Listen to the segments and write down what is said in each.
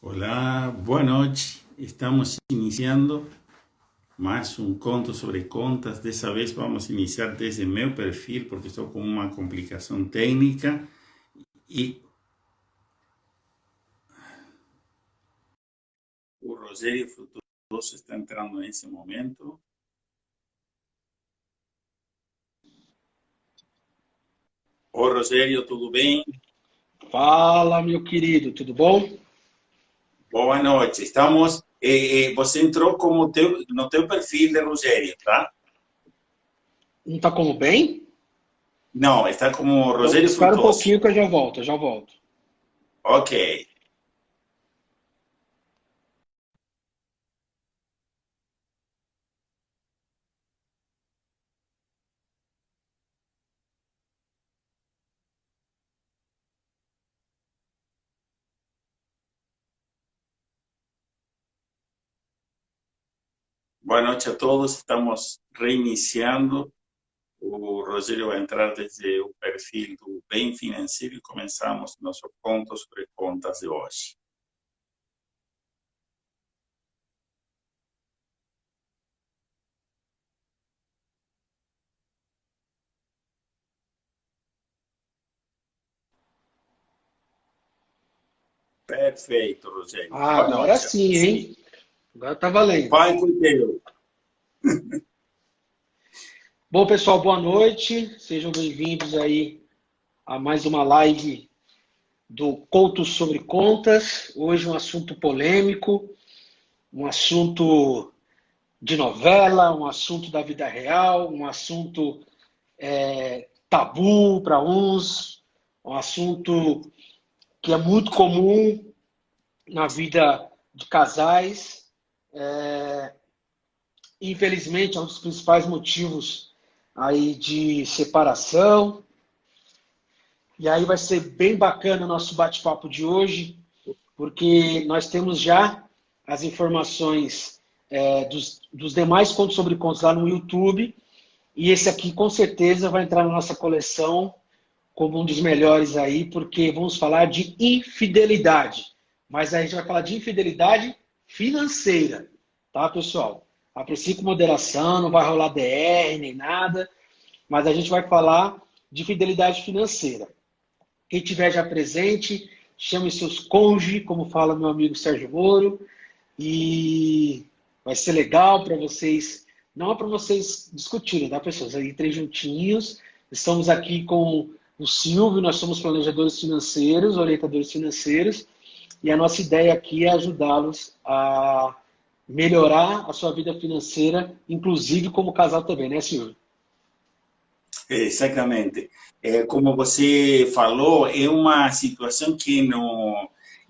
Olá, boa noite. Estamos iniciando mais um conto sobre contas. Dessa vez vamos iniciar desde meu perfil, porque estou com uma complicação técnica. E o Rogério Frutuoso está entrando nesse momento. Ô Rogério, tudo bem? Fala, meu querido, tudo bom? Boa noite. Você entrou no teu perfil de Rogério, tá? Não tá como bem? Não, está como Então, Rogério espera um Frutuoso. pouquinho que eu já volto. Ok. Boa noite a todos. Estamos reiniciando. O Rogério vai entrar desde o perfil do Bem Financeiro e começamos nosso conto sobre contas de hoje. Perfeito, Rogério. Ah, Boa agora noite. sim, Sim, hein? Agora tá valendo. vai com o teu. Bom, pessoal, boa noite. Sejam bem-vindos aí a mais uma live do Contos sobre Contas. Hoje um assunto polêmico, um assunto de novela, um assunto da vida real, um assunto tabu para uns, um assunto que é muito comum na vida de casais. Infelizmente, é um dos principais motivos aí de separação. E aí vai ser bem bacana o nosso bate-papo de hoje, porque nós temos já as informações dos demais contos sobre contos lá no YouTube. E esse aqui, com certeza, vai entrar na nossa coleção como um dos melhores aí, porque vamos falar de infidelidade. Mas aí a gente vai falar de infidelidade financeira, tá, pessoal? Aprecie com moderação, não vai rolar DR nem nada, mas a gente vai falar de fidelidade financeira. Quem tiver já presente, chame seus cônjuges, como fala meu amigo Sérgio Moro, e vai ser legal para vocês, não é para vocês discutirem, tá, pessoas? Aí três juntinhos, estamos aqui com o Silvio, nós somos planejadores financeiros, orientadores financeiros, e a nossa ideia aqui é ajudá-los a melhorar a sua vida financeira, inclusive como casal também, né, Silvio? Exatamente. Como você falou, é uma situação que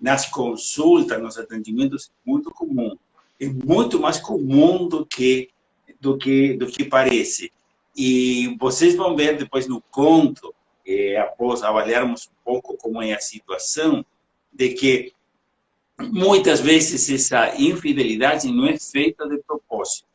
nas consultas, nos atendimentos, é muito comum. É muito mais comum do que parece. E vocês vão ver depois no conto, após avaliarmos um pouco como é a situação, de que muitas vezes essa infidelidade não é feita de propósito.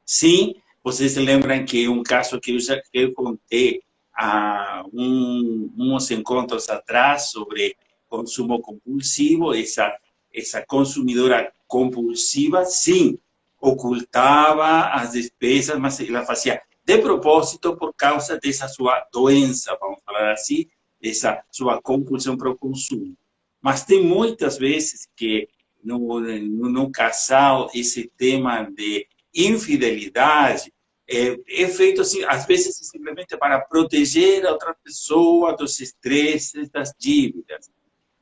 Sim, vocês se lembram que um caso que eu contei há uns encontros atrás sobre consumo compulsivo, essa consumidora compulsiva, sim, ocultava as despesas, mas ela fazia de propósito por causa dessa sua doença, vamos falar assim, dessa sua compulsão para o consumo. Mas tem muitas vezes que no casal esse tema de infidelidade é feito assim, às vezes simplesmente para proteger a outra pessoa dos estresses, das dívidas.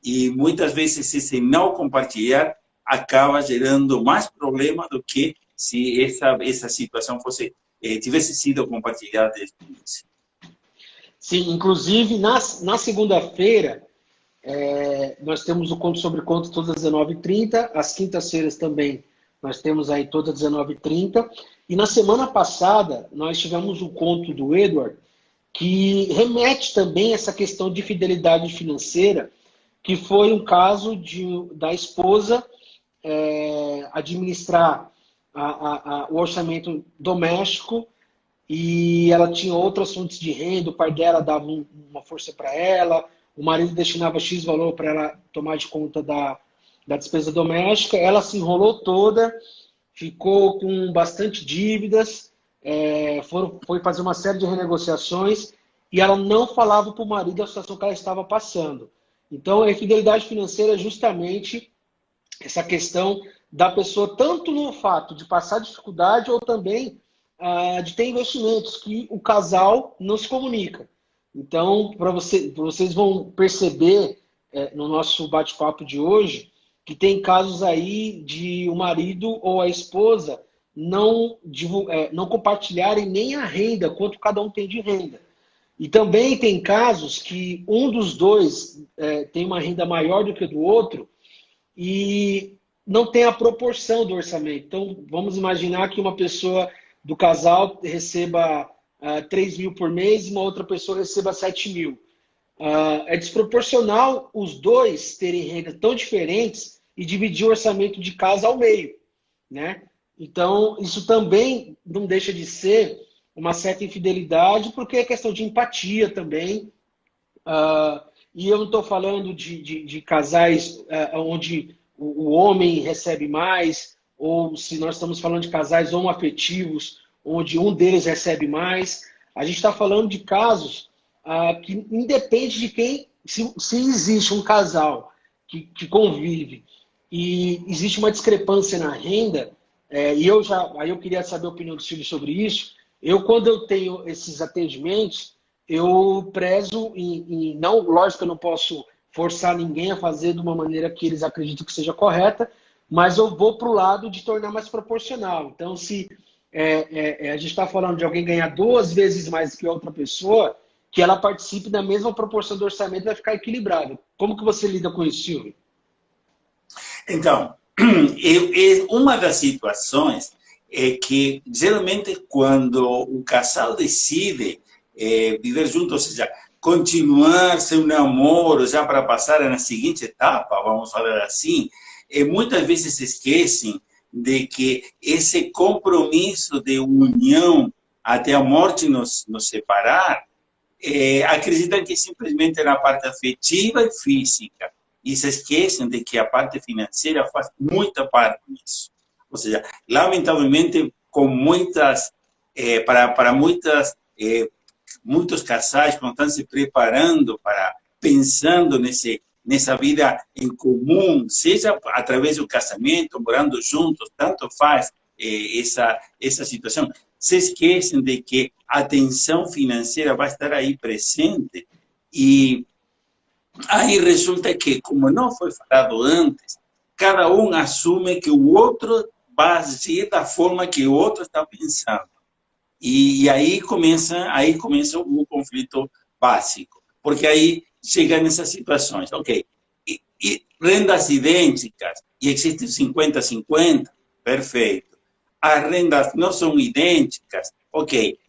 E muitas vezes esse não compartilhar acaba gerando mais problema do que se essa situação tivesse sido compartilhada desde o início. Sim, inclusive na segunda-feira, nós temos o Conto sobre Conto todas às 19h30. Às quintas-feiras também nós temos aí todas às 19h30. E na semana passada nós tivemos o conto do Edward, que remete também a essa questão de fidelidade financeira, que foi um caso da esposa administrar o orçamento doméstico e ela tinha outras fontes de renda, o pai dela dava uma força para ela, o marido destinava X valor para ela tomar de conta da despesa doméstica, ela se enrolou toda, ficou com bastante dívidas, foi fazer uma série de renegociações e ela não falava para o marido a situação que ela estava passando. Então, a infidelidade financeira é justamente essa questão da pessoa, tanto no fato de passar dificuldade ou também de ter investimentos que o casal não se comunica. Então, vocês vão perceber no nosso bate-papo de hoje que tem casos aí de o marido ou a esposa não compartilharem nem a renda, quanto cada um tem de renda. E também tem casos que um dos dois tem uma renda maior do que o do outro e não tem a proporção do orçamento. Então, vamos imaginar que uma pessoa do casal receba 3 mil por mês e uma outra pessoa receba 7 mil. É desproporcional os dois terem rendas tão diferentes e dividir o orçamento de casa ao meio, né? Então, isso também não deixa de ser uma certa infidelidade, porque é questão de empatia também. E eu não estou falando de casais onde o homem recebe mais, ou se nós estamos falando de casais homoafetivos, onde um deles recebe mais. A gente está falando de casos que independe de quem, se existe um casal que convive e existe uma discrepância na renda, aí eu queria saber a opinião do Silvio sobre isso. Quando eu tenho esses atendimentos, eu prezo não, lógico que eu não posso forçar ninguém a fazer de uma maneira que eles acreditam que seja correta, mas eu vou para o lado de tornar mais proporcional. Então, se a gente está falando de alguém ganhar 2 vezes mais que a outra pessoa, que ela participe da mesma proporção do orçamento, vai ficar equilibrado. Como que você lida com isso, Silvio? Então, uma das situações é que, geralmente, quando o casal decide viver juntos, ou seja, continuar seu namoro já para passar na seguinte etapa, vamos falar assim, muitas vezes se esquecem de que esse compromisso de união até a morte nos separar, acreditam que simplesmente na parte afetiva e física, e se esquecem de que a parte financeira faz muita parte disso. Ou seja, lamentavelmente, com muitas, para muitos casais que estão se preparando pensando nessa vida em comum, seja através do casamento, morando juntos, tanto faz essa situação, se esquecem de que a tensão financeira vai estar aí presente e aí resulta que, como não foi falado antes, cada um assume que o outro vai agir da forma que o outro está pensando. E aí começa o conflito básico, porque aí chega nessas situações, ok, e rendas idênticas, e existe 50-50, perfeito. As rendas não são idênticas, ok,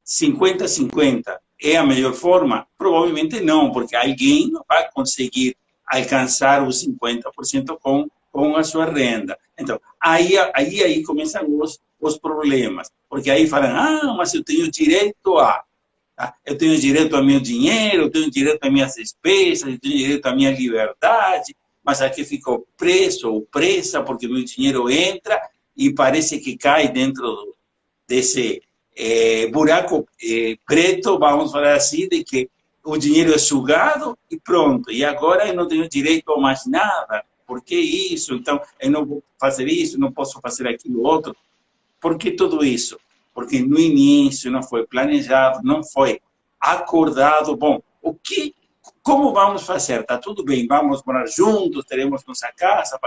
50-50 é a melhor forma? Provavelmente não, porque alguém não vai conseguir alcançar os 50% com a sua renda. Então, aí começam os problemas, porque aí falam, mas eu tenho direito eu tenho direito ao meu dinheiro, eu tenho direito às minhas despesas, eu tenho direito à minha liberdade, mas aqui ficou preso ou presa porque meu dinheiro entra e parece que cai dentro desse buraco preto, vamos falar assim, de que o dinheiro é sugado e pronto. E agora eu não tenho direito a mais nada. Por que isso? Então, eu não vou fazer isso, não posso fazer aquilo outro. Por que tudo isso? Porque no início não foi planejado, não foi acordado. Bom, como vamos fazer? Está tudo bem, vamos morar juntos, teremos nossa casa,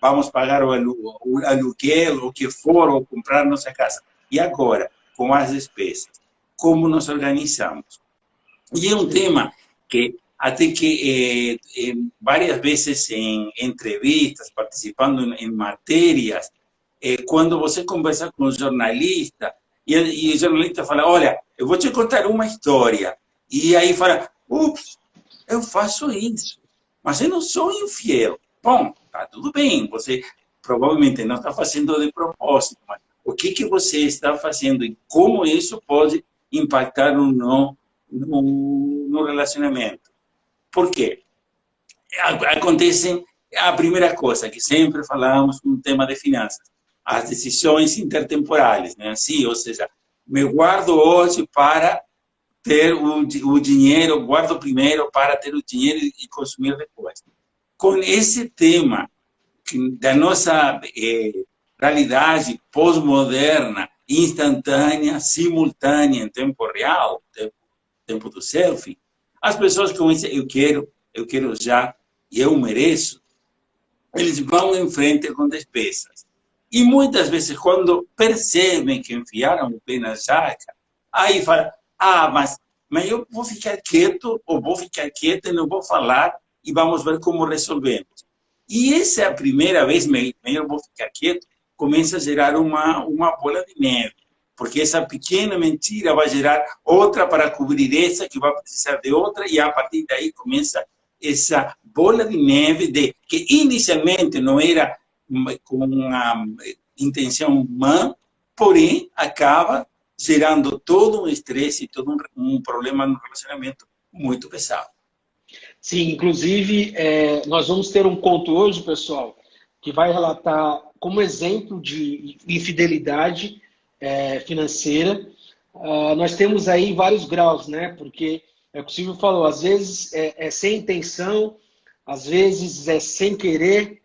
vamos pagar o aluguel, o que for, ou comprar nossa casa. E agora, com as despesas, como nos organizamos? E é um tema que, até que várias vezes em entrevistas, participando em matérias, quando você conversa com um jornalista, e o jornalista fala, olha, eu vou te contar uma história. E aí fala, ups, eu faço isso, mas eu não sou infiel. Bom, tá tudo bem, você provavelmente não está fazendo de propósito, mas o que você está fazendo e como isso pode impactar no relacionamento? Por quê? Acontecem a primeira coisa que sempre falamos no tema de finanças, as decisões intertemporais, né? Assim, ou seja, me guardo hoje para ter o dinheiro, guardo primeiro para ter o dinheiro e consumir depois. Com esse tema da nossa realidade pós-moderna, instantânea, simultânea, em tempo real, tempo do selfie, as pessoas começam, eu quero já, e eu mereço, eles vão em frente com despesas. E muitas vezes, quando percebem que enfiaram o pé na jaca, aí falam, mas eu vou ficar quieto, ou vou ficar quieta e não vou falar, e vamos ver como resolvemos. E essa é a primeira vez, eu vou ficar quieto, começa a gerar uma bola de neve. Porque essa pequena mentira vai gerar outra para cobrir essa, que vai precisar de outra, e a partir daí começa essa bola de neve que inicialmente não era com uma intenção má, porém acaba gerando todo um estresse e todo um problema no relacionamento muito pesado. Sim, inclusive, nós vamos ter um conto hoje, pessoal, que vai relatar como exemplo de infidelidade financeira. Nós temos aí vários graus, né? Porque é o que o Silvio falou, às vezes é sem intenção, às vezes é sem querer,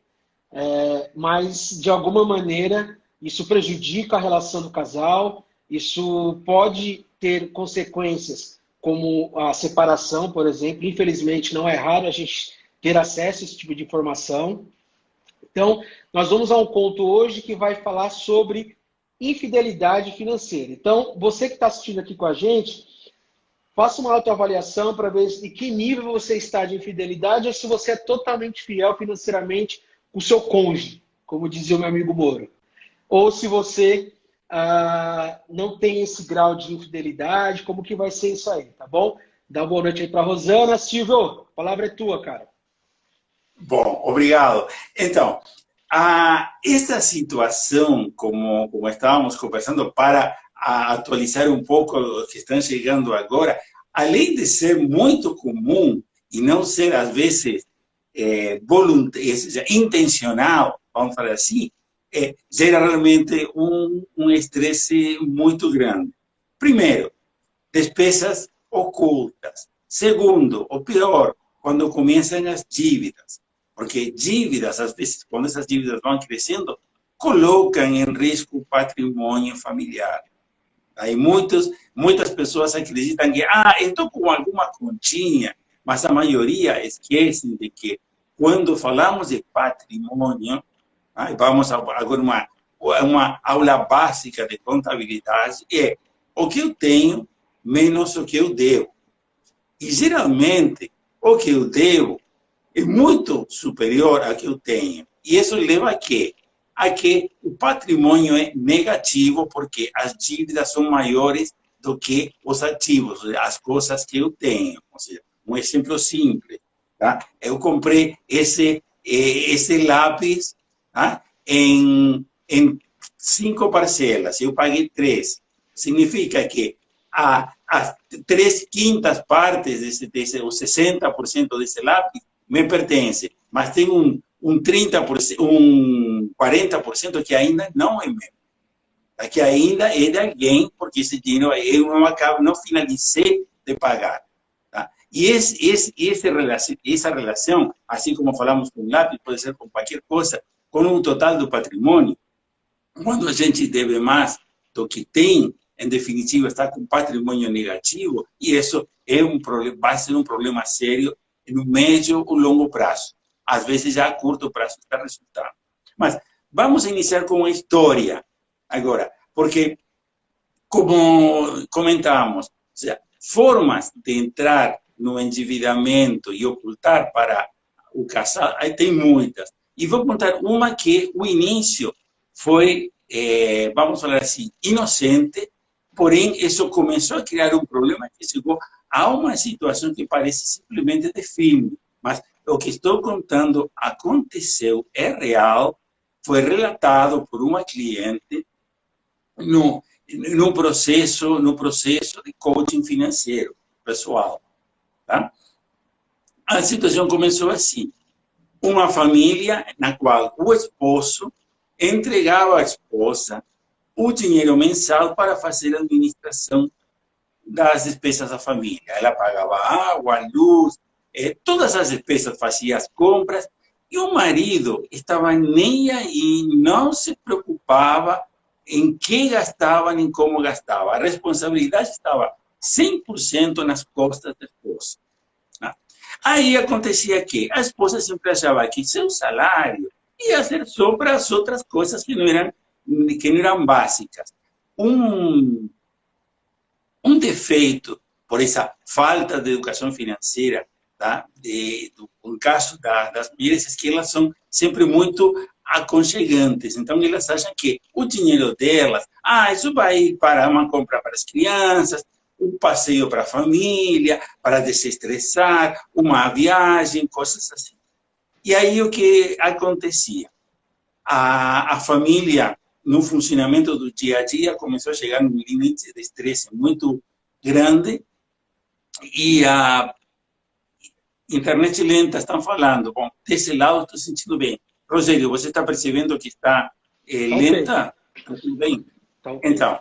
mas de alguma maneira isso prejudica a relação do casal, isso pode ter consequências como a separação, por exemplo. Infelizmente, não é raro a gente ter acesso a esse tipo de informação. Então, nós vamos a um conto hoje que vai falar sobre infidelidade financeira. Então, você que está assistindo aqui com a gente, faça uma autoavaliação para ver em que nível você está de infidelidade ou se você é totalmente fiel financeiramente com o seu cônjuge, como dizia o meu amigo Moro. Ou se você não tem esse grau de infidelidade, como que vai ser isso aí, tá bom? Dá uma boa noite aí para Rosana. Silvio, a palavra é tua, cara. Bom, obrigado. Então, esta situação, como estávamos conversando, para atualizar um pouco os que estão chegando agora, além de ser muito comum e não ser, às vezes, intencional, vamos falar assim, gera realmente um estresse muito grande. Primeiro, despesas ocultas. Segundo, o pior, quando começam as dívidas. Porque dívidas, às vezes, quando essas dívidas vão crescendo, colocam em risco o patrimônio familiar. Aí muitas pessoas acreditam que, estou com alguma continha, mas a maioria esquece de que quando falamos de patrimônio, vamos agora uma aula básica de contabilidade, o que eu tenho menos o que eu devo. E, geralmente, o que eu devo é muito superior ao que eu tenho. E isso leva a quê? A que o patrimônio é negativo, porque as dívidas são maiores do que os ativos, as coisas que eu tenho. Ou seja, um exemplo simples. Tá? Eu comprei esse lápis, tá? em 5 parcelas, eu paguei 3. Significa que as 3/5 partes o 60% desse lápis me pertence, mas tem um 30%, um 40% que ainda não é meu. Que ainda é de alguém, porque esse dinheiro eu não finalizei de pagar. Tá? E essa relação, assim como falamos com o lápis, pode ser com qualquer coisa, com um total do patrimônio, quando a gente deve mais do que tem, em definitiva, está com patrimônio negativo, e isso vai ser um problema sério no médio ou longo prazo. Às vezes, já a curto prazo está resultando. Mas vamos iniciar com a história agora, porque, como comentamos, ou seja, formas de entrar no endividamento e ocultar para o casal, aí tem muitas. E vou contar uma que o início foi, vamos falar assim, inocente, porém isso começou a criar um problema que chegou a uma situação que parece simplesmente de filme. Mas o que estou contando aconteceu, é real, foi relatado por uma cliente no processo de coaching financeiro pessoal. Tá? A situação começou assim. uma família na qual o esposo entregava à esposa o dinheiro mensal para fazer a administração das despesas da família. Ela pagava água, luz, todas as despesas, fazia as compras, e o marido estava nem aí, não se preocupava em que gastava nem como gastava. A responsabilidade estava 100% nas costas da esposa. Aí acontecia que a esposa sempre achava que seu salário ia ser só para as outras coisas que não eram básicas. Um defeito por essa falta de educação financeira, tá? No caso das mulheres, é que elas são sempre muito aconchegantes. Então, elas acham que o dinheiro delas, isso vai para uma compra para as crianças, um passeio para a família, para desestressar, uma viagem, coisas assim. E aí o que acontecia? A família, no funcionamento do dia a dia, começou a chegar num limite de estresse muito grande e a internet lenta estão falando. Bom, desse lado estou sentindo bem. Rogério, você está percebendo que está lenta? Está tudo bem? Tá okay. Então,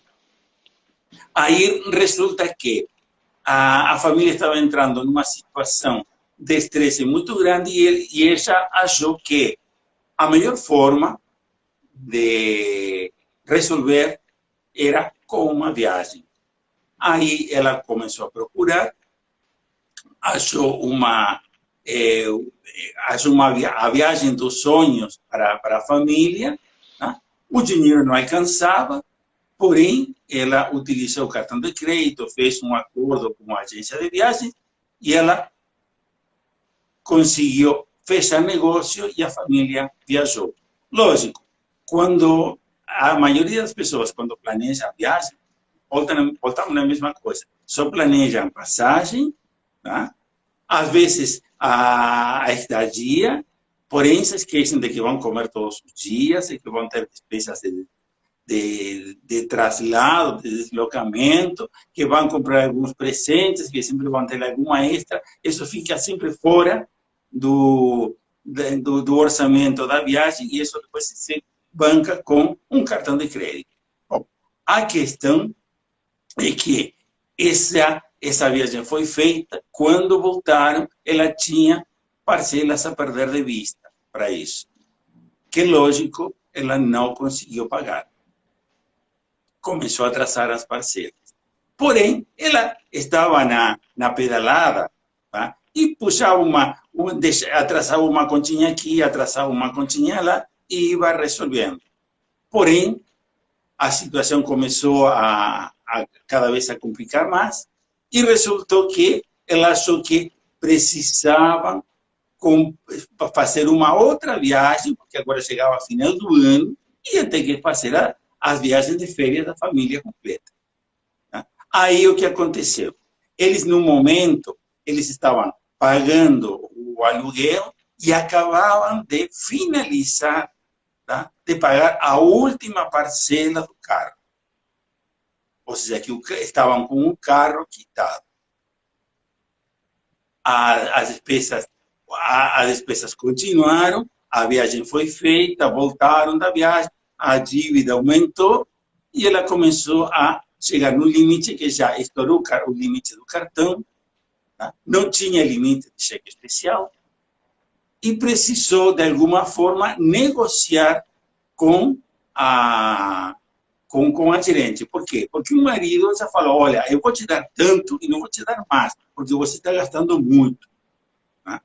aí resulta que a família estava entrando numa situação de estresse muito grande e ela achou que a melhor forma de resolver era com uma viagem. Aí ela começou a procurar, achou a viagem dos sonhos para a família, né? O dinheiro não alcançava, porém, ela utilizou o cartão de crédito, fez um acordo com uma agência de viagens e ela conseguiu fechar negócio e a família viajou. Lógico, quando a maioria das pessoas, quando planeja a viagem, voltamos na mesma coisa. Só planejam passagem, tá? Às vezes a estadia, porém se esquecem de que vão comer todos os dias e que vão ter despesas de traslado, de deslocamento, que vão comprar alguns presentes, que sempre vão ter alguma extra. Isso fica sempre fora do orçamento da viagem e isso depois se banca com um cartão de crédito. Bom, a questão é que essa viagem foi feita, quando voltaram, ela tinha parcelas a perder de vista para isso. Que, lógico, ela não conseguiu pagar. Começou a atrasar as parcelas. Porém, ela estava na pedalada, tá? E puxava atrasava uma continha aqui, atrasava uma continha lá, e ia resolvendo. Porém, a situação começou a cada vez a complicar mais, e resultou que ela achou que precisava fazer uma outra viagem, porque agora chegava a final do ano, e ia ter que fazer as viagens de férias da família completa. Aí o que aconteceu? Eles, no momento, eles estavam pagando o aluguel e acabavam de finalizar, tá? De pagar a última parcela do carro. Ou seja, que estavam com o carro quitado. As despesas continuaram, a viagem foi feita, voltaram da viagem, a dívida aumentou e ela começou a chegar no limite que já estourou o limite do cartão, tá? Não tinha limite de cheque especial e precisou, de alguma forma, negociar com a gerente. Por quê? Porque o marido já falou, olha, eu vou te dar tanto e não vou te dar mais, porque você está gastando muito. Tá?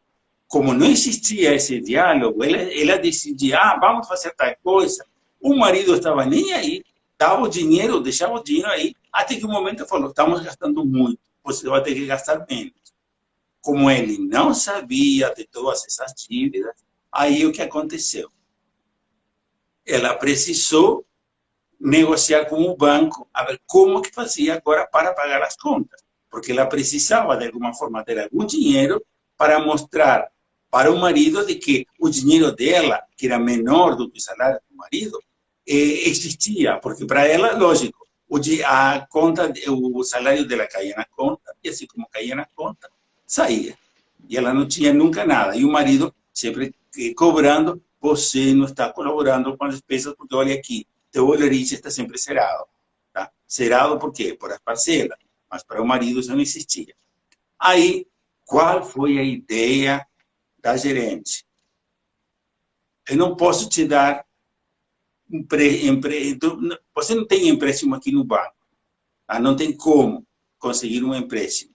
Como não existia esse diálogo, ela decidia, vamos fazer tal coisa. O marido estava nem aí, dava o dinheiro, deixava o dinheiro aí, até que o momento falou, estamos gastando muito, você vai ter que gastar menos. Como ele não sabia de todas essas dívidas, aí o que aconteceu? Ela precisou negociar com o banco a ver como que fazia agora para pagar as contas, porque ela precisava de alguma forma ter algum dinheiro para mostrar para o marido de que o dinheiro dela, que era menor do que o salário do marido, existia, porque para ela, lógico, o salário dela caía na conta, e assim como caía na conta, saía. E ela não tinha nunca nada. E o marido sempre cobrando, você não está colaborando com as despesas, porque olha aqui, teu olerite está sempre zerado. Tá? Zerado por quê? Por as parcelas, mas para o marido isso não existia. Aí, qual foi a ideia da gerente? Eu não posso te dar você não tem empréstimo aqui no banco, tá? Não tem como conseguir um empréstimo.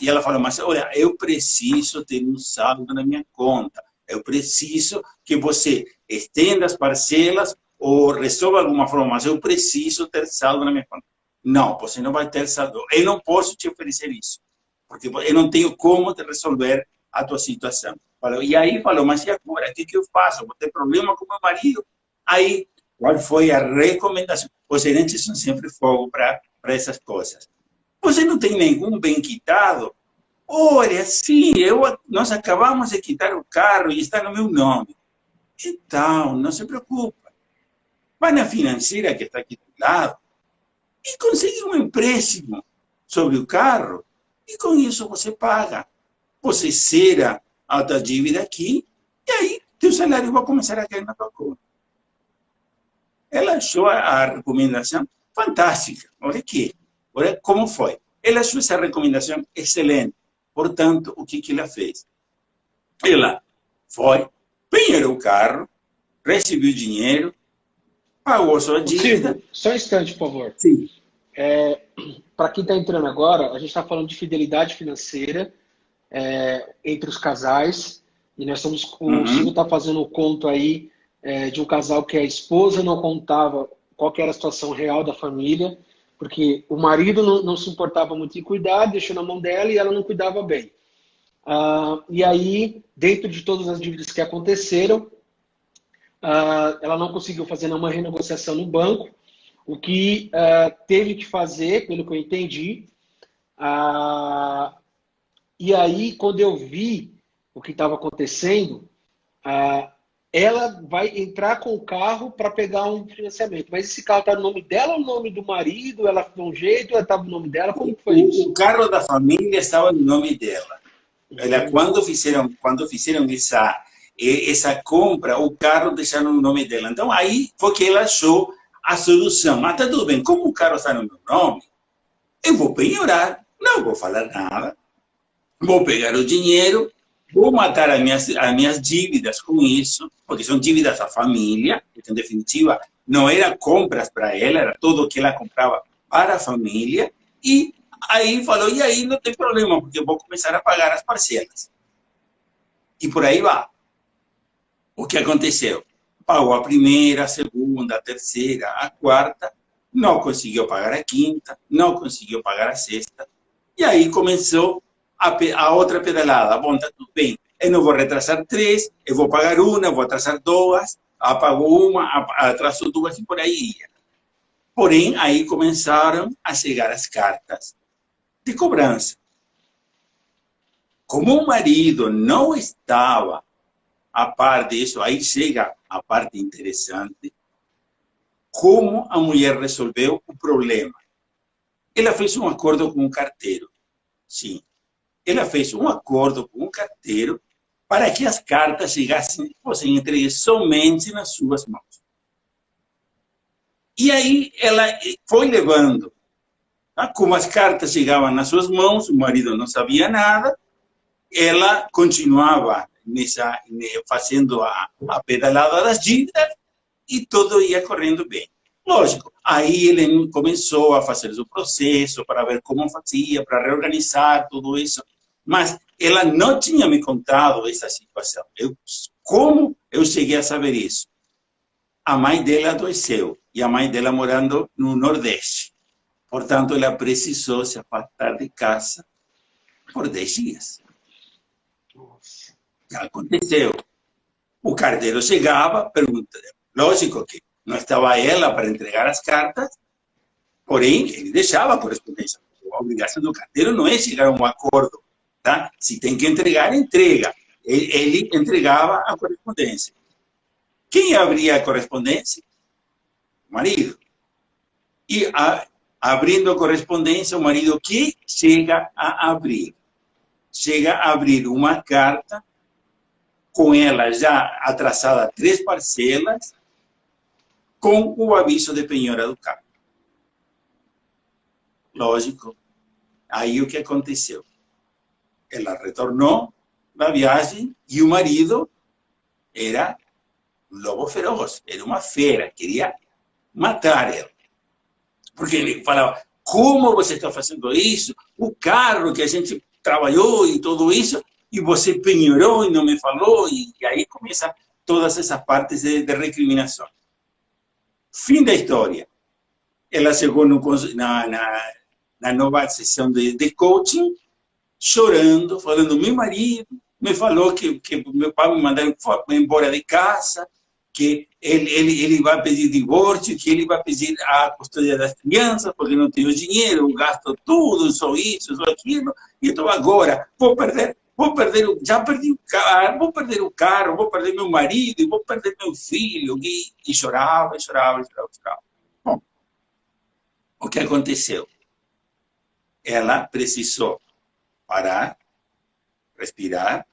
E ela falou, mas olha, eu preciso ter um saldo na minha conta. Eu preciso que você estenda as parcelas ou resolva de alguma forma, mas eu preciso ter saldo na minha conta. Não, você não vai ter saldo. Eu não posso te oferecer isso, porque eu não tenho como te resolver a tua situação. E aí falou, mas e agora? O que eu faço? Vou ter problema com meu marido? Aí, qual foi a recomendação? Os gerentes são sempre fogo para essas coisas. Você não tem nenhum bem quitado? Olha, sim, nós acabamos de quitar o carro e está no meu nome. Então, não se preocupa. Vai na financeira que está aqui do lado e consegue um empréstimo sobre o carro e com isso você paga. Você zera a tua dívida aqui e aí teu salário vai começar a cair na tua conta. Ela achou a recomendação fantástica. Olha como foi. Ela achou essa recomendação excelente. Portanto, o que ela fez? Ela foi, penhorou o carro, recebeu dinheiro, pagou sua dívida. Silvio, só um instante, por favor. Sim. Para quem está entrando agora, a gente está falando de fidelidade financeira entre os casais. E nós estamos, o Silvio está fazendo o conto aí de um casal que a esposa não contava qual que era a situação real da família, porque o marido não se importava muito em cuidar, deixou na mão dela e ela não cuidava bem. E aí, dentro de todas as dívidas que aconteceram, ela não conseguiu fazer nenhuma renegociação no banco, o que teve que fazer, pelo que eu entendi. E aí, quando eu vi o que estava acontecendo, ela vai entrar com o carro para pegar um financiamento. Mas esse carro está no nome dela ou no nome do marido? Ela deu um jeito, ela estava no nome dela? Como foi isso? O carro da família estava no nome dela. Ela, quando fizeram essa compra, o carro deixaram no nome dela. Então, aí foi que ela achou a solução. Mas tá tudo bem, como o carro está no meu nome, eu vou penhorar, não vou falar nada, vou pegar o dinheiro, vou matar as minhas dívidas com isso, porque são dívidas da família, porque, em definitiva, não era compras para ela, era tudo o que ela comprava para a família, e aí falou, e aí não tem problema, porque eu vou começar a pagar as parcelas. E por aí vai. O que aconteceu? Pagou a primeira, a segunda, a terceira, a quarta, não conseguiu pagar a quinta, não conseguiu pagar a sexta, e aí começou a outra pedalada. Bom, tá tudo bem, eu não vou retrasar 3, eu vou pagar uma, vou atrasar 2, apagou uma, atrasou 2 e por aí ia. Porém, aí começaram a chegar as cartas de cobrança. Como o marido não estava a par disso, aí chega a parte interessante, como a mulher resolveu o problema. Ela fez um acordo com o carteiro. Sim. Ela fez um acordo com o carteiro para que as cartas fossem entregues somente nas suas mãos. E aí ela foi levando. Tá? Como as cartas chegavam nas suas mãos, o marido não sabia nada, ela continuava fazendo a pedalada das dívidas e tudo ia correndo bem. Lógico, aí ele começou a fazer o processo para ver como fazia, para reorganizar tudo isso. Mas ela não tinha me contado essa situação. Como eu cheguei a saber isso? A mãe dela adoeceu e a mãe dela morando no Nordeste. Portanto, ela precisou se afastar de casa por 10 dias. Já aconteceu. O carteiro chegava, perguntava, lógico que não estava ela para entregar as cartas, porém, ele deixava a correspondência. A obrigação do carteiro não é chegar a um acordo. Tá? Se tem que entregar, entrega. Ele entregava a correspondência. Quem abria a correspondência? O marido. E abrindo a correspondência, o marido que chega a abrir? Chega a abrir uma carta com ela já atrasada 3 parcelas, com o aviso de penhora do carro. Lógico. Aí o que aconteceu? Ela retornou da viagem e o marido era um lobo feroz, era uma fera, queria matar ela. Porque ele falava, como você está fazendo isso? O carro que a gente trabalhou e tudo isso, e você penhorou e não me falou, e aí começa todas essas partes de recriminação. Fim da história. Ela chegou na nova sessão de coaching, chorando, falando, meu marido me falou que meu pai me mandou embora de casa, que ele vai pedir divórcio, que ele vai pedir a custódia das crianças, porque não tenho dinheiro, gasto tudo, só isso, só aquilo, e então agora já perdi o carro, vou perder meu marido, vou perder meu filho, e chorava. Bom, o que aconteceu? Ela precisou parar, respirar,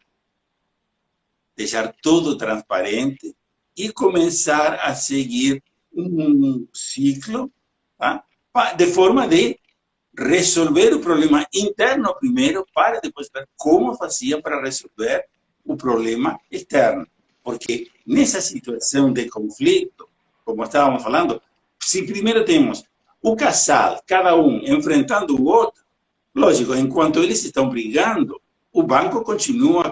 deixar tudo transparente e começar a seguir um ciclo, tá? De forma de resolver o problema interno primeiro, para depois ver como fazia para resolver o problema externo. Porque nessa situação de conflito, como estávamos falando, se primeiro temos o casal, cada um enfrentando o outro, lógico, enquanto eles estão brigando, o banco continua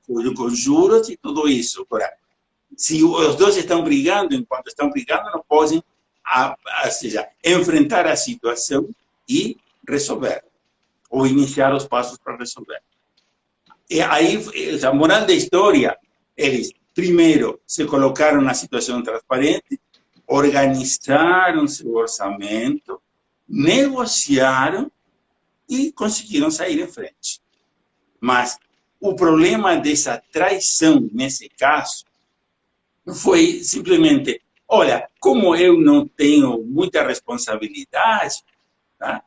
com juros e tudo isso. Agora, se os dois estão brigando, enquanto estão brigando, não podem enfrentar a situação e resolver, ou iniciar os passos para resolver. E aí, a moral da história, eles primeiro se colocaram na situação transparente, organizaram seu orçamento, negociaram e conseguiram sair em frente. Mas o problema dessa traição, nesse caso, foi simplesmente, olha, como eu não tenho muita responsabilidade, tá?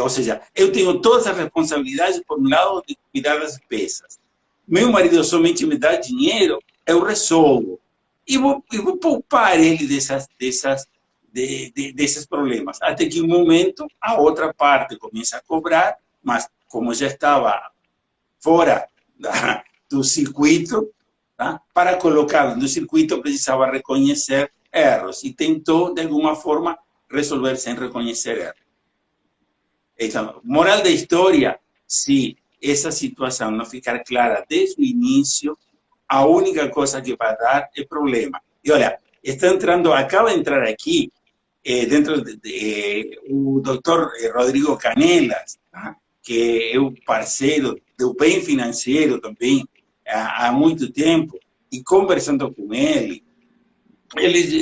Ou seja, eu tenho todas as responsabilidades por um lado de cuidar das despesas. Meu marido somente me dá dinheiro, eu resolvo. E vou poupar ele desses problemas. Até que um momento, a outra parte começa a cobrar, mas como já estava fora do circuito, tá? Para colocá-lo no circuito precisava reconhecer erros e tentou, de alguma forma, resolver sem reconhecer erros. Então, moral da história, se essa situação não ficar clara desde o início, a única coisa que vai dar é problema. E olha, acaba de entrar aqui, o doutor Rodrigo Canelas, tá? Que é o parceiro do bem financeiro também, há muito tempo, e conversando com ele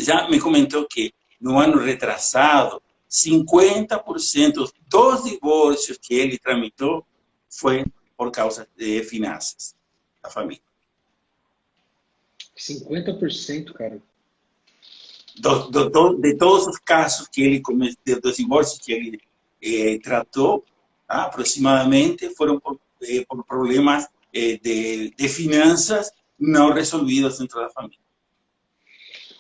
já me comentou que no ano retrasado, 50% dos divórcios que ele tramitou foi por causa de finanças da família. 50%, cara. De todos os casos que ele dos divórcios que ele tratou, aproximadamente foram por problemas de finanças não resolvidos dentro da família.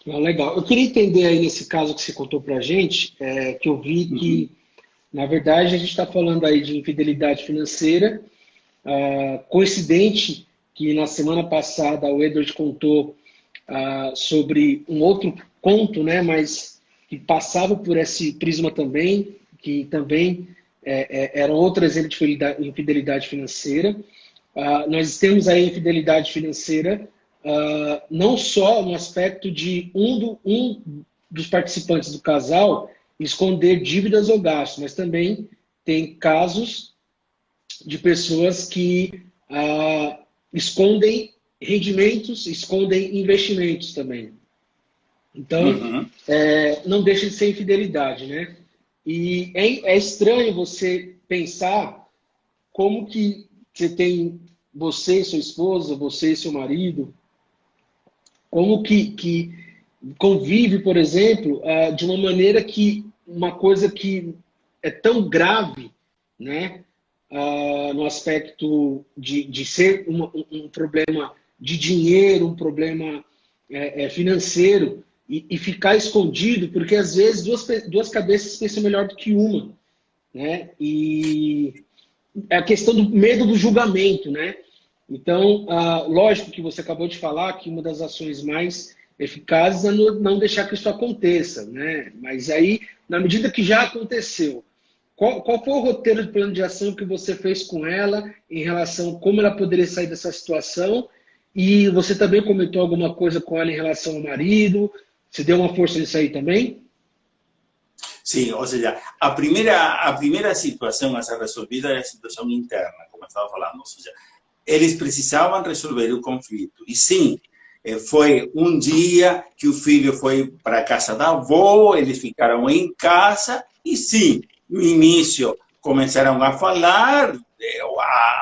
Legal. Eu queria entender aí nesse caso que você contou pra gente, que eu vi que, na verdade, a gente está falando aí de infidelidade financeira. Coincidente que na semana passada o Edward contou sobre um outro conto, né, mas que passava por esse prisma também, que também era outro exemplo de infidelidade financeira. Nós temos aí infidelidade financeira não só no aspecto de um dos participantes do casal esconder dívidas ou gastos, mas também tem casos de pessoas que escondem rendimentos, escondem investimentos também. Então, não deixa de ser infidelidade, né? E é estranho você pensar como que você tem você e sua esposa, você e seu marido, como que convive, por exemplo, de uma maneira que uma coisa que é tão grave, né, no aspecto de ser um problema de dinheiro, um problema financeiro, e ficar escondido, porque às vezes duas cabeças pensam melhor do que uma, né? E é a questão do medo do julgamento, né? Então, lógico que você acabou de falar que uma das ações mais eficazes é não deixar que isso aconteça, né? Mas aí, na medida que já aconteceu, qual foi o roteiro de plano de ação que você fez com ela em relação a como ela poderia sair dessa situação? E você também comentou alguma coisa com ela em relação ao marido? Você deu uma força nisso aí também? Sim, ou seja, a primeira situação a ser resolvida é a situação interna, como eu estava falando. Ou seja, eles precisavam resolver o conflito. E sim, foi um dia que o filho foi para a casa da avó, eles ficaram em casa, e sim, no início começaram a falar,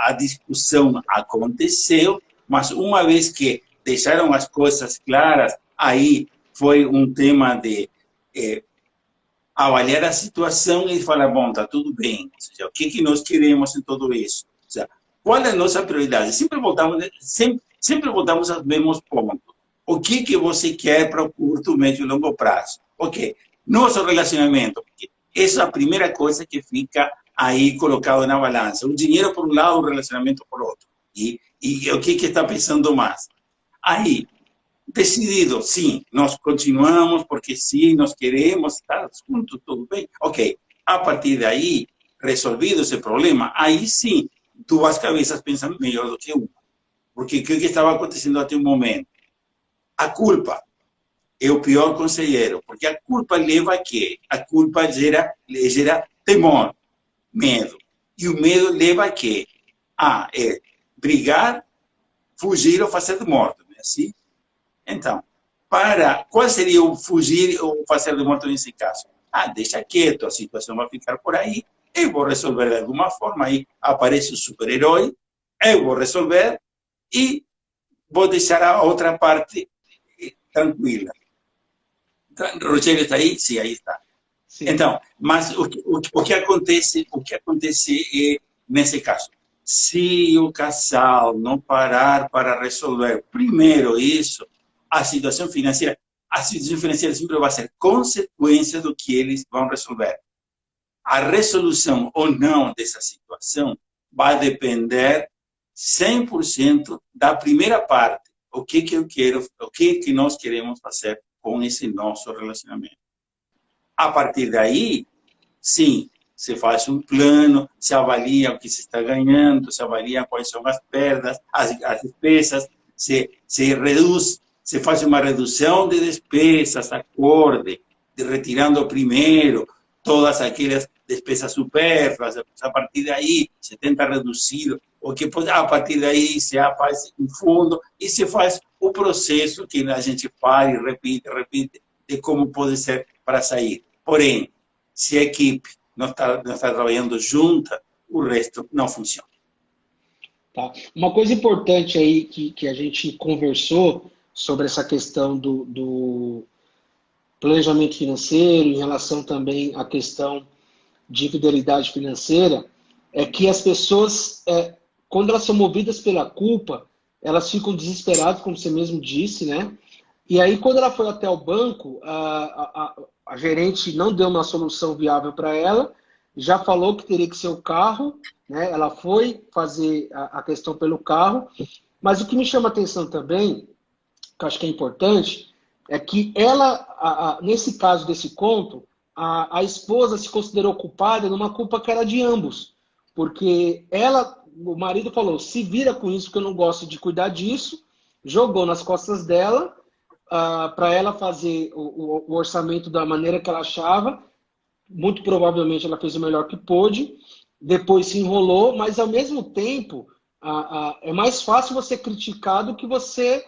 a discussão aconteceu, mas uma vez que deixaram as coisas claras, aí foi um tema de avaliar a situação e falar, bom, está tudo bem. Ou seja, o que nós queremos em tudo isso? Ou seja, qual é a nossa prioridade? Sempre voltamos aos mesmos pontos. O que você quer para o curto, médio e longo prazo? Ok, nosso relacionamento. Essa é a primeira coisa que fica aí colocado na balança. O dinheiro por um lado, o relacionamento por outro. E o que está pensando mais? Aí, decidido, sim, nós continuamos porque sim, nós queremos estar juntos, tudo bem. Ok, a partir daí, resolvido esse problema, aí sim, duas cabeças pensam melhor do que uma. Porque o que estava acontecendo até o momento? A culpa é o pior conselheiro, porque a culpa leva a quê? A culpa gera temor, medo. E o medo leva a quê? A brigar, fugir ou fazer de morto, não é assim? Então, qual seria o fugir ou fazer de morto nesse caso? Deixa quieto, a situação vai ficar por aí, eu vou resolver de alguma forma, aí aparece o super-herói, eu vou resolver e vou deixar a outra parte tranquila. Rogério está aí? Sim, aí está. Sim. Então, mas o que acontece nesse caso? Se o casal não parar para resolver primeiro isso, a situação financeira sempre vai ser consequência do que eles vão resolver. A resolução ou não dessa situação vai depender 100% da primeira parte. O que eu quero, o que nós queremos fazer com esse nosso relacionamento. A partir daí, sim, se faz um plano, se avalia o que se está ganhando, se avalia quais são as perdas, as despesas, se reduz, se faz uma redução de despesas, acorde, retirando primeiro todas aquelas despesas supérfluas, a partir daí se tenta reduzir, o que a partir daí se faz um fundo e se faz o processo que a gente faz e repite, de como pode ser para sair. Porém, se a equipe não está trabalhando junta, o resto não funciona. Tá. Uma coisa importante aí que a gente conversou sobre essa questão do planejamento financeiro, em relação também à questão de fidelidade financeira, é que as pessoas, quando elas são movidas pela culpa, elas ficam desesperadas, como você mesmo disse, né? E aí, quando ela foi até o banco, a gerente não deu uma solução viável para ela, já falou que teria que ser o carro, né? Ela foi fazer a questão pelo carro, mas o que me chama a atenção também, que eu acho que é importante, é que ela, nesse caso desse conto, a esposa se considerou culpada numa culpa que era de ambos, porque o marido falou, se vira com isso que eu não gosto de cuidar disso, jogou nas costas dela, para ela fazer o orçamento da maneira que ela achava. Muito provavelmente ela fez o melhor que pôde, depois se enrolou, mas ao mesmo tempo é mais fácil você criticar do que você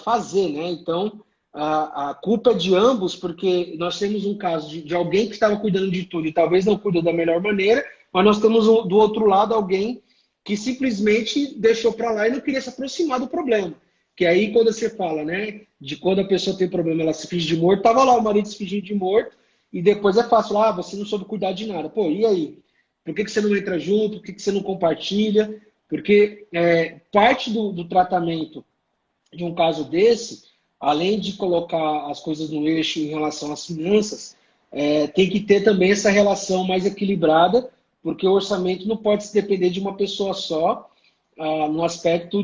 fazer, né? Então a culpa é de ambos, porque nós temos um caso de alguém que estava cuidando de tudo e talvez não cuidou da melhor maneira, mas nós temos do outro lado alguém que simplesmente deixou para lá e não queria se aproximar do problema. Que aí quando você fala, né, de quando a pessoa tem problema, ela se finge de morto, tava lá o marido se fingindo de morto, e depois é fácil, você não soube cuidar de nada. Pô, e aí? Por que você não entra junto? Por que você não compartilha? Porque parte do tratamento de um caso desse, além de colocar as coisas no eixo em relação às finanças, tem que ter também essa relação mais equilibrada, porque o orçamento não pode se depender de uma pessoa só, no aspecto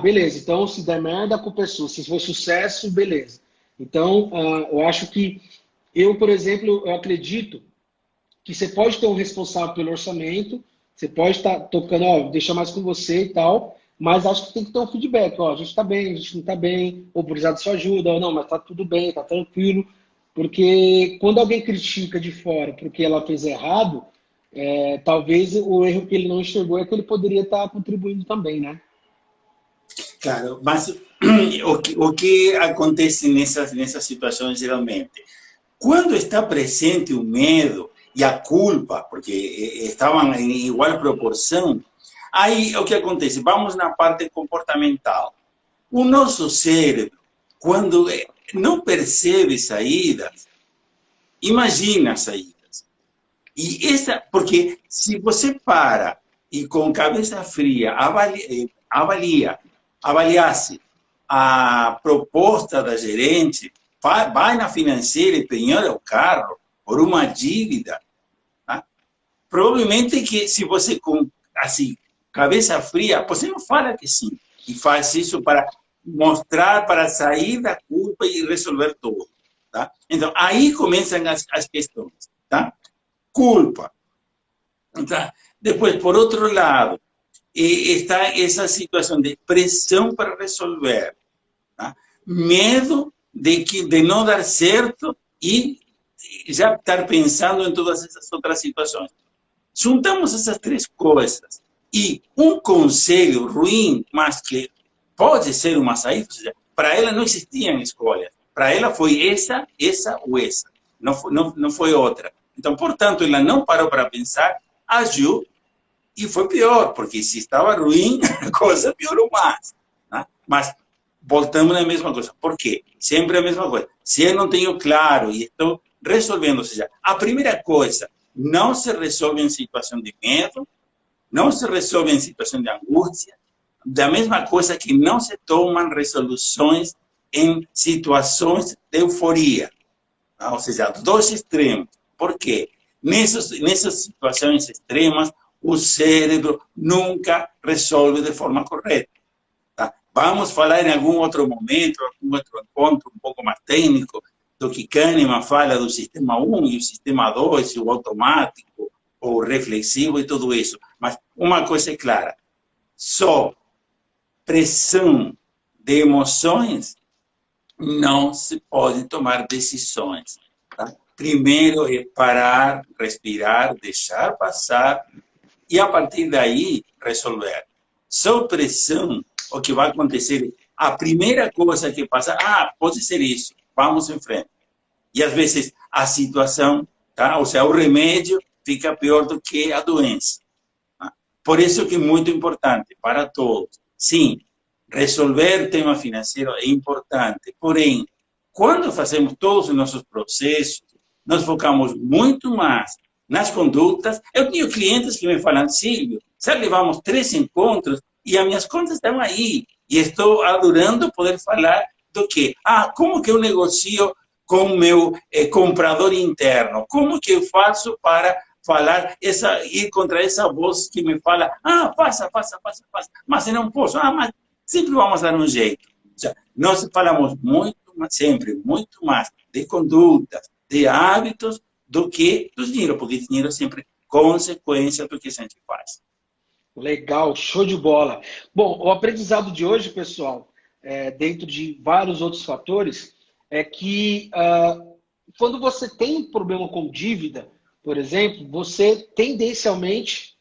beleza, então se der merda, a culpa é sua, se for sucesso, beleza. Então, eu acho que por exemplo, eu acredito que você pode ter um responsável pelo orçamento, você pode estar tocando, deixa mais com você e tal, mas acho que tem que ter um feedback, a gente está bem, a gente não está bem, ou precisar de sua ajuda, ou não, mas está tudo bem, está tranquilo, porque quando alguém critica de fora porque ela fez errado, talvez o erro que ele não enxergou é que ele poderia estar contribuindo também, né? Claro, mas o que acontece nessas situações geralmente? Quando está presente o medo e a culpa, porque estavam em igual proporção, aí o que acontece? Vamos na parte comportamental. O nosso cérebro, quando não percebe saídas, imagina saídas. Porque se você para e com cabeça fria avaliasse a proposta da gerente, vai na financeira e penhora o carro por uma dívida, tá? Provavelmente que se você com assim cabeça fria, você não fala que sim e faz isso para mostrar, para sair da culpa e resolver tudo, tá? Então aí começam as questões, tá? Culpa, tá? Depois, por outro lado, está essa situação de pressão para resolver, tá? Medo de não dar certo e já estar pensando em todas essas outras situações. Juntamos essas três coisas e um conselho ruim, mas que pode ser uma saída, ou seja, para ela não existiam escolhas. Para ela foi essa ou essa. Não foi outra. Então, portanto, ela não parou para pensar, agiu e foi pior, porque se estava ruim, a coisa piorou mais. Né? Mas voltamos na mesma coisa. Por quê? Sempre a mesma coisa. Se eu não tenho claro e estou resolvendo, ou seja, a primeira coisa não se resolve em situação de medo, não se resolve em situação de angústia, da mesma coisa que não se tomam resoluções em situações de euforia. Ou seja, dois extremos. Por quê? Nessas situações extremas, o cérebro nunca resolve de forma correta. Tá? Vamos falar em algum outro momento, algum outro encontro um pouco mais técnico, do que Kahneman fala do sistema 1 e o sistema 2, o automático, o reflexivo e tudo isso. Mas uma coisa é clara, só pressão de emoções não se pode tomar decisões. Tá? Primeiro é parar, respirar, deixar passar e a partir daí resolver. Sob pressão, o que vai acontecer, a primeira coisa que passa, pode ser isso, vamos em frente. E às vezes a situação, tá? Ou seja, o remédio fica pior do que a doença. Tá? Por isso que é muito importante para todos. Sim, resolver tema financeiro é importante, porém, quando fazemos todos os nossos processos, nós focamos muito mais nas condutas. Eu tenho clientes que me falam, Silvio, já levamos 3 encontros e as minhas contas estão aí. E estou adorando poder falar do que? Como que eu negocio com o meu comprador interno? Como que eu faço para falar, ir contra essa voz que me fala, faça, mas eu não posso, mas sempre vamos dar um jeito. Ou seja, nós falamos sempre muito mais de condutas, de hábitos, do que do dinheiro, porque dinheiro é sempre consequência do que a gente faz. Legal, show de bola. Bom, o aprendizado de hoje, pessoal, dentro de vários outros fatores, é que quando você tem um problema com dívida, por exemplo, você tendencialmente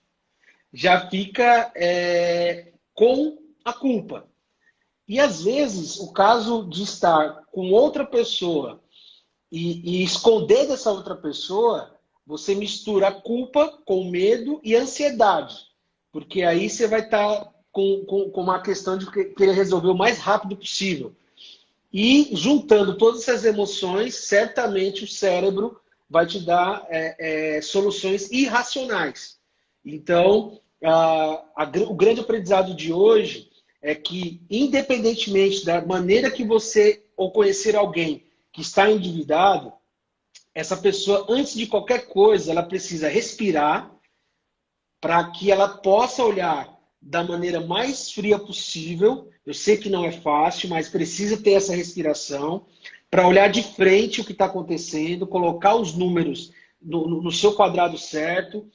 já fica com a culpa. E às vezes, o caso de estar com outra pessoa e esconder dessa outra pessoa, você mistura a culpa com medo e ansiedade. Porque aí você vai estar com uma questão de querer resolver o mais rápido possível. E juntando todas essas emoções, certamente o cérebro vai te dar soluções irracionais. Então, o grande aprendizado de hoje é que, independentemente da maneira que você ou conhecer alguém que está endividado, essa pessoa, antes de qualquer coisa, ela precisa respirar para que ela possa olhar da maneira mais fria possível. Eu sei que não é fácil, mas precisa ter essa respiração para olhar de frente o que está acontecendo, colocar os números no seu quadrado certo.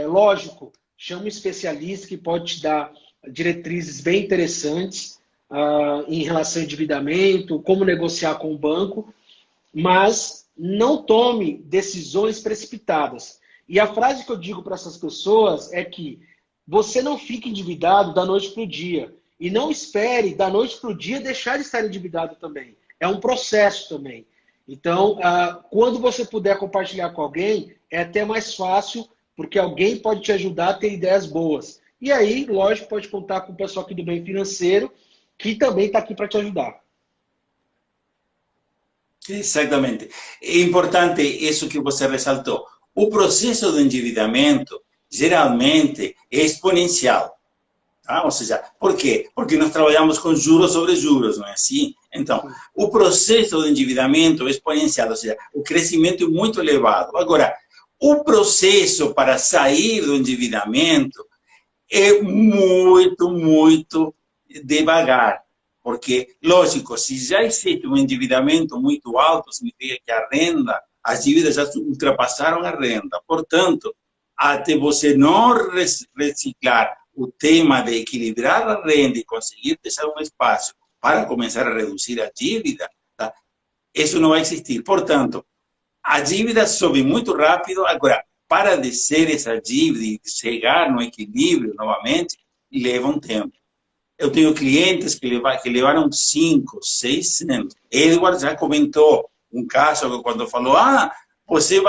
Lógico, chama um especialista que pode te dar diretrizes bem interessantes em relação ao endividamento, como negociar com o banco, mas não tome decisões precipitadas. E a frase que eu digo para essas pessoas é que você não fique endividado da noite para o dia. E não espere da noite para o dia deixar de estar endividado também. É um processo também. Então, quando você puder compartilhar com alguém, é até mais fácil, porque alguém pode te ajudar a ter ideias boas. E aí, lógico, pode contar com o pessoal aqui do Bem Financeiro, que também está aqui para te ajudar. Exatamente. É importante isso que você ressaltou. O processo de endividamento, geralmente, é exponencial. Tá? Ou seja, por quê? Porque nós trabalhamos com juros sobre juros, não é assim? Então, o processo de endividamento é exponencial, ou seja, o crescimento é muito elevado. Agora, o processo para sair do endividamento é muito, muito devagar. Porque, lógico, se já existe um endividamento muito alto, significa que a renda, as dívidas já ultrapassaram a renda. Portanto, até você não reciclar o tema de equilibrar a renda e conseguir deixar um espaço para começar a reduzir a dívida, tá? Isso não vai existir. Portanto, a dívida sobe muito rápido. Agora, para descer essa dívida e chegar no equilíbrio novamente, leva um tempo. Eu tenho clientes que levaram 5, 6 anos. Edward já comentou um caso que quando falou, você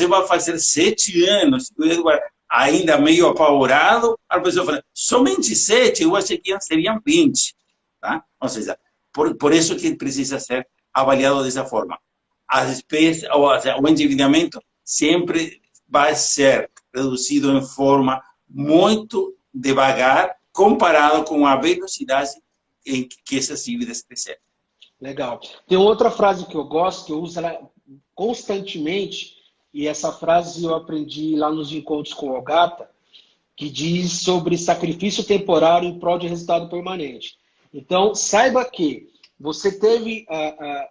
vai fazer 7 anos. O Edward, ainda meio apavorado, a pessoa falou, somente 7, eu achei que seriam 20. Tá? Ou seja, por isso que precisa ser avaliado dessa forma. As despesas, ou seja, o endividamento sempre vai ser reduzido em forma muito devagar, comparado com a velocidade em que essas dívidas cresceram. Legal. Tem outra frase que eu gosto, que eu uso ela constantemente, e essa frase eu aprendi lá nos encontros com o Ogata, que diz sobre sacrifício temporário em prol de resultado permanente. Então, saiba que você teve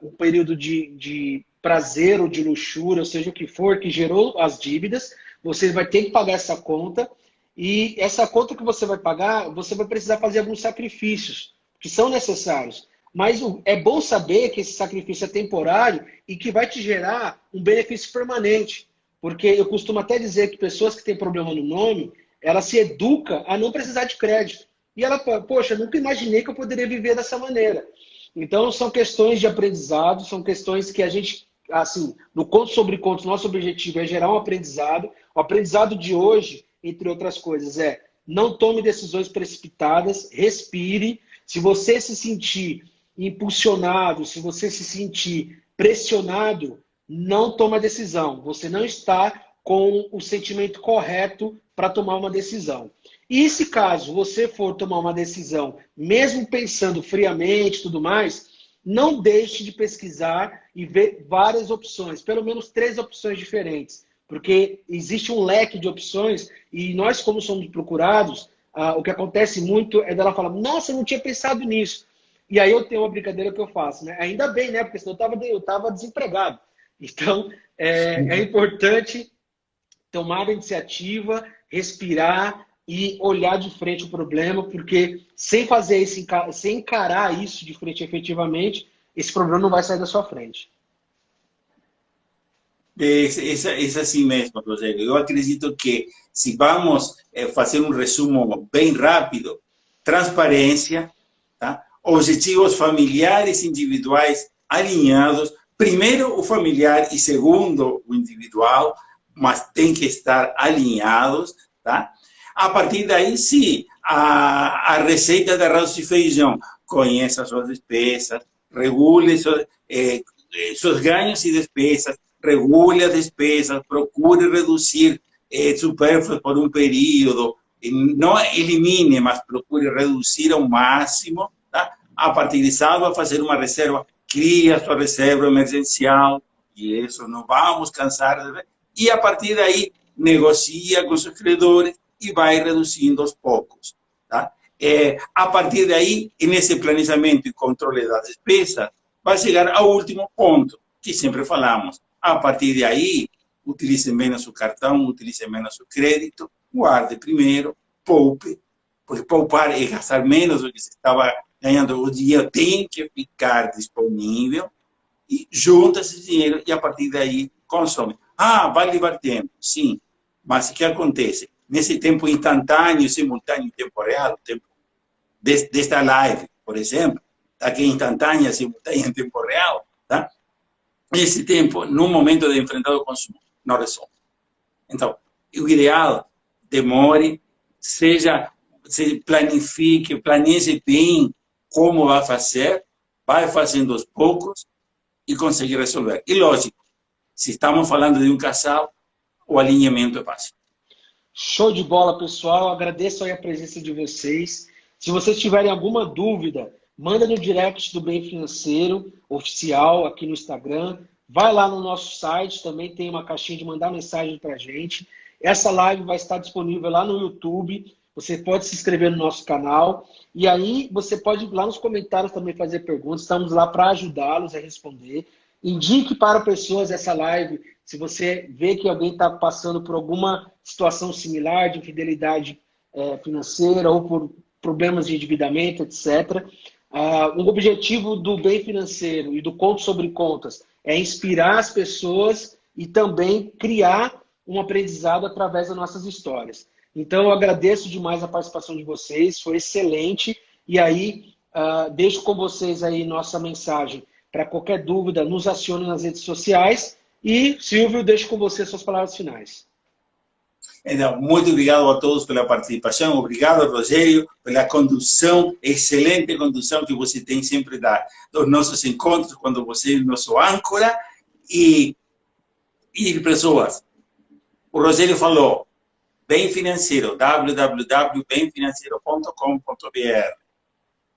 um período de prazer ou de luxúria, ou seja o que for, que gerou as dívidas, você vai ter que pagar essa conta, e essa conta que você vai pagar, você vai precisar fazer alguns sacrifícios, que são necessários. Mas é bom saber que esse sacrifício é temporário e que vai te gerar um benefício permanente. Porque eu costumo até dizer que pessoas que têm problema no nome, ela se educa a não precisar de crédito. E ela, poxa, nunca imaginei que eu poderia viver dessa maneira. Então, são questões de aprendizado, são questões que a gente, assim, no Conto sobre Contos, nosso objetivo é gerar um aprendizado. O aprendizado de hoje, entre outras coisas, é não tome decisões precipitadas, respire. Se você se sentir impulsionado, se você se sentir pressionado, não toma decisão. Você não está com o sentimento correto para tomar uma decisão. E se caso você for tomar uma decisão, mesmo pensando friamente e tudo mais, não deixe de pesquisar e ver várias opções, pelo menos 3 opções diferentes. Porque existe um leque de opções e nós, como somos procurados, o que acontece muito é dela falar, nossa, eu não tinha pensado nisso. E aí eu tenho uma brincadeira que eu faço, né? Ainda bem, né? Porque senão eu estava desempregado. Então, é importante tomar a iniciativa, respirar e olhar de frente o problema, porque sem fazer isso, sem encarar isso de frente efetivamente, esse problema não vai sair da sua frente. É assim mesmo, Rogério. Eu acredito que se vamos fazer um resumo bem rápido, transparência, tá? Objetivos familiares e individuais alinhados, primeiro o familiar e segundo o individual, mas tem que estar alinhados, tá? A partir daí, sim, a receita de arroz e feijão, conheça suas despesas, regule seus ganhos e despesas, regule as despesas, procure reduzir supérfluos por um período, não elimine, mas procure reduzir ao máximo, tá? A partir de sábado, vai fazer uma reserva, cria sua reserva emergencial, e isso não vamos cansar de ver. E a partir daí, negocia com seus credores e vai reduzindo aos poucos, tá? A partir daí, nesse planejamento e controle das despesas, vai chegar ao último ponto, que sempre falamos. A partir de aí, utilize menos o cartão, utilize menos o crédito, guarde primeiro, poupe, porque poupar é gastar menos do que você estava ganhando. O dinheiro tem que ficar disponível e junta esse dinheiro e a partir daí consome. Ah, vai levar tempo, sim, mas o que acontece? Nesse tempo instantâneo, simultâneo, em tempo real, o tempo desta live, por exemplo, aqui instantânea, simultânea, em tempo real, tá? Esse tempo, no momento de enfrentar o consumo, não resolve. Então, o ideal, demore, se planifique, planeje bem como vai fazendo aos poucos e conseguir resolver. E lógico, se estamos falando de um casal, o alinhamento é básico. Show de bola, pessoal. Agradeço aí a presença de vocês. Se vocês tiverem alguma dúvida, manda no direct do Bem Financeiro oficial aqui no Instagram. Vai lá no nosso site, também tem uma caixinha de mandar mensagem para a gente. Essa live vai estar disponível lá no YouTube. Você pode se inscrever no nosso canal. E aí você pode ir lá nos comentários também fazer perguntas. Estamos lá para ajudá-los a responder. Indique para pessoas essa live. Se você vê que alguém está passando por alguma situação similar de infidelidade financeira ou por problemas de endividamento, etc. O objetivo do Bem Financeiro e do Conto sobre Contas é inspirar as pessoas e também criar um aprendizado através das nossas histórias. Então, eu agradeço demais a participação de vocês, foi excelente. E aí, deixo com vocês aí nossa mensagem. Para qualquer dúvida, nos acione nas redes sociais. E, Silvio, deixo com você suas palavras finais. Então, muito obrigado a todos pela participação. Obrigado, Rogério, pela condução, excelente condução que você tem sempre dos nossos encontros, quando você é nosso âncora. E pessoas, o Rogério falou, Bem Financeiro, www.bemfinanceiro.com.br.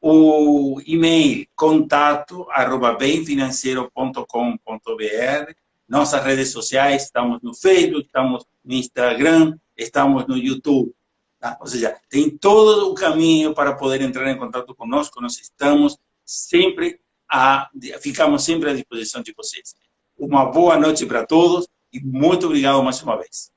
O e-mail, contato@bemfinanceiro.com.br. Nossas redes sociais, estamos no Facebook, estamos no Instagram, estamos no YouTube. Tá? Ou seja, tem todo o caminho para poder entrar em contato conosco. Nós ficamos sempre à disposição de vocês. Uma boa noite para todos e muito obrigado mais uma vez.